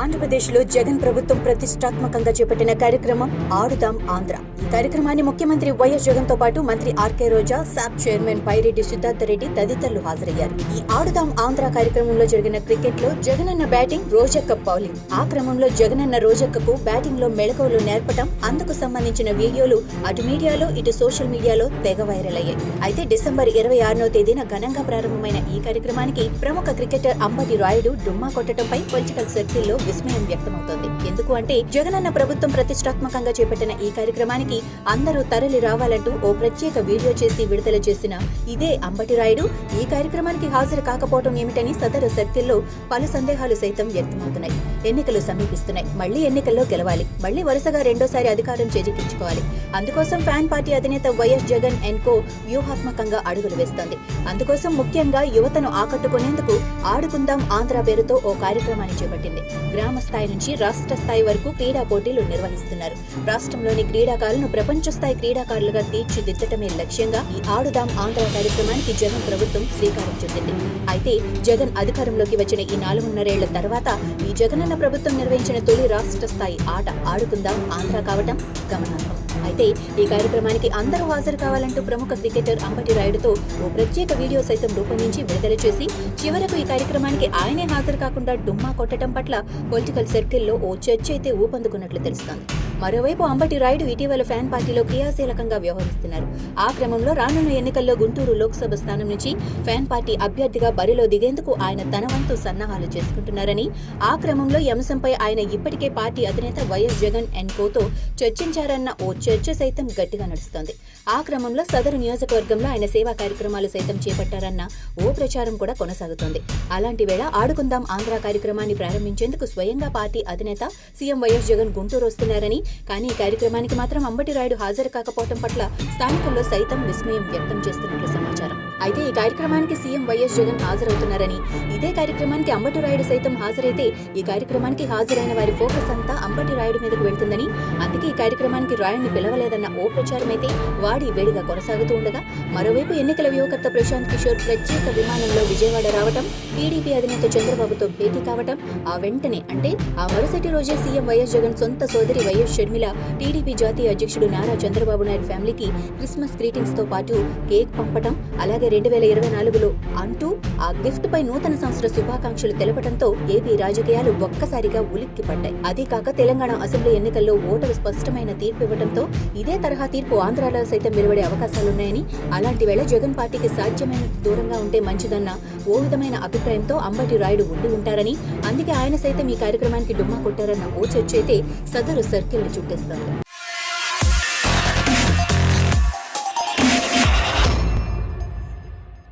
ఆంధ్రప్రదేశ్లో జగన్ ప్రభుత్వం ప్రతిష్టాత్మకంగా చేపట్టిన కార్యక్రమం ఆడుదాం ఆంధ్ర. ఈ కార్యక్రమాన్ని ముఖ్యమంత్రి వైఎస్ జగన్ తో పాటు మంత్రి ఆర్కే రోజా, శాప్ చైర్మన్ పైరెడ్డి సిద్ధార్థరెడ్డి తదితరులు హాజరయ్యారు. ఈ ఆడుదాం ఆంధ్ర కార్యక్రమంలో జరిగిన క్రికెట్ లో జగనన్న బ్యాటింగ్, రోజక్క బౌలింగ్. ఆ క్రమంలో జగనన్న రోజక్కకు బ్యాటింగ్ లో మెళకువలు నేర్పడం, అందుకు సంబంధించిన వీడియోలు అటు మీడియాలో ఇటు సోషల్ మీడియాలో తెగ వైరల్ అయ్యాయి. అయితే డిసెంబర్ 26వ తేదీన ఘనంగా ప్రారంభమైన ఈ కార్యక్రమానికి ప్రముఖ క్రికెటర్ అంబటి రాయుడు డుమ్మా కొట్టడంపై పొలిటికల్ సర్కిల్లో విస్మయం వ్యక్తమవుతోంది. ఎందుకు అంటే జగనన్న ప్రభుత్వం ప్రతిష్టాత్మకంగా చేపట్టిన ఈ కార్యక్రమానికి అందరూ తరలి రావాలంటూ ఓ ప్రత్యేక వీడియో చేసి విడుదల చేసిన ఇదే అంబటి రాయుడు ఈ కార్యక్రమానికి హాజరు కాకపోవడం ఏమిటని సదరు సర్కిల్లో పలు సందేహాలు సైతం వ్యక్తమవుతున్నాయి. ఎన్నికలు సమీపిస్తున్నాయి. మళ్లీ ఎన్నికల్లో గెలవాలి. మళ్లీ వరుసగా రెండోసారి అధికారం చేజిక్కించుకోవాలి. అందుకోసం ఫ్యాన్ పార్టీ అధినేత వైఎస్ జగన్ అండ్ కో వ్యూహాత్మకంగా అడుగులు వేస్తోంది. అందుకోసం ముఖ్యంగా యువతను ఆకట్టుకునేందుకు ఆడుకుందాం ఆంధ్ర పేరుతో ఓ కార్యక్రమాన్ని చేపట్టింది. గ్రామ స్థాయి నుంచి రాష్ట్ర స్థాయి వరకు క్రీడా పోటీలు నిర్వహిస్తున్నారు. రాష్ట్రంలోని క్రీడాకారులను ప్రపంచ స్థాయి క్రీడాకారులుగా తీర్చిదిద్దటమే లక్ష్యంగా ఈ ఆడుదాం ఆంధ్ర కార్యక్రమానికి జగన్ ప్రభుత్వం శ్రీకారం చుట్టింది. అయితే జగన్ అధికారంలోకి వచ్చిన ఈ 4.5 తర్వాత ఈ జగనన్న ప్రభుత్వం నిర్వహించిన తొలి రాష్ట్ర స్థాయి ఆట ఆడుకుందాం ఆంధ్ర కావటం గమనార్హం. అయితే ఈ కార్యక్రమానికి అందరూ హాజరు కావాలంటూ ప్రముఖ క్రికెటర్ అంబటి రాయుడుతో ఓ ప్రత్యేక వీడియో సైతం రూపొందించి విడుదల చేసి చివరకు ఈ కార్యక్రమానికి ఆయనే హాజరు కాకుండా డుమ్మా కొట్టడం పట్ల పొలిటికల్ సర్కిల్లో ఓ చర్చ అయితే ఊపందుకున్నట్లు తెలుస్తోంది. మరోవైపు అంబటి రాయుడు ఇటీవల ఫ్యాన్ పార్టీలో క్రియాశీలకంగా వ్యవహరిస్తున్నారు. ఆ క్రమంలో రానున్న ఎన్నికల్లో గుంటూరు లోక్సభ స్థానం నుంచి ఫ్యాన్ పార్టీ అభ్యర్థిగా బరిలో దిగేందుకు ఆయన తన వంతు సన్నాహాలు చేసుకుంటున్నారని, ఆ క్రమంలో ఈ అంశంపై ఆయన ఇప్పటికే పార్టీ అధినేత వైఎస్ జగన్ అండ్ కోతో చర్చించారన్న ఓ చర్చ సైతం గట్టిగా నడుస్తోంది. ఆ క్రమంలో సదరు నియోజకవర్గంలో ఆయన సేవా కార్యక్రమాలు సైతం చేపట్టారన్న ఓ ప్రచారం కూడా కొనసాగుతోంది. అలాంటి వేళ ఆడుకుందాం ఆంధ్ర కార్యక్రమాన్ని ప్రారంభించేందుకు స్వయంగా పార్టీ అధినేత సీఎం వైఎస్ జగన్ గుంటూరు వస్తున్నారని, కానీ ఈ కార్యక్రమానికి మాత్రం అంబటి రాయుడు హాజరు కాకపోవడం పట్ల స్థానికుల్లో సైతం విస్మయం వ్యక్తం చేస్తున్నట్లు సమాచారం. అయితే ఈ కార్యక్రమానికి సీఎం వైఎస్ జగన్ హాజరవుతున్నారని, ఇదే కార్యక్రమానికి అంబటి రాయుడు సైతం హాజరైతే ఈ కార్యక్రమానికి హాజరైన వారి ఫోకస్ అంతా అంబటి రాయుడు మీదకు వెళ్తుందని, అందుకే ఈ కార్యక్రమానికి రాయుడిని పిలవలేదన్న ఓ ప్రచారం అయితే వాడి వేడిగా కొనసాగుతూ ఉండగా, మరోవైపు ఎన్నికల వ్యూహకర్త ప్రశాంత్ కిషోర్ ప్రత్యేక విమానంలో విజయవాడ రావటం, టీడీపీ అధినేత చంద్రబాబుతో భేటీ కావటం, ఆ వెంటనే అంటే ఆ మరుసటి రోజే సీఎం వైఎస్ జగన్ సొంత సోదరి వైఎస్ షర్మిల టీడీపీ జాతీయ అధ్యక్షుడు నారా చంద్రబాబు నాయుడు ఫ్యామిలీకి క్రిస్మస్ గ్రీటింగ్స్ తో పాటు కేక్ పంపటం, అలాగే 2024లో అంటూ ఆ గిఫ్ట్ పై నూతన సంవత్సర శుభాకాంక్షలు తెలపడంతో ఏపీ రాజకీయాలు ఒక్కసారిగా ఉలిక్కిపడ్డాయి. అదే కాక తెలంగాణ అసెంబ్లీ ఎన్నికల్లో ఓటరు స్పష్టమైన తీర్పు ఇవ్వడంతో ఇదే తరహా తీర్పు ఆంధ్రాలో సైతం వెలువడే అవకాశాలున్నాయని, అలాంటి వేళ జగన్ పార్టీకి సాధ్యమైన దూరంగా ఉంటే మంచిదన్న ఓ విధమైన అభిప్రాయంతో అంబటి రాయుడు ఉండి ఉంటారని, అందుకే ఆయన సైతం ఈ కార్యక్రమానికి డుమ్మా కొట్టారన్న ఓ చర్చ అయితే సదరు సర్కిల్ ని చుట్టేస్తోంది.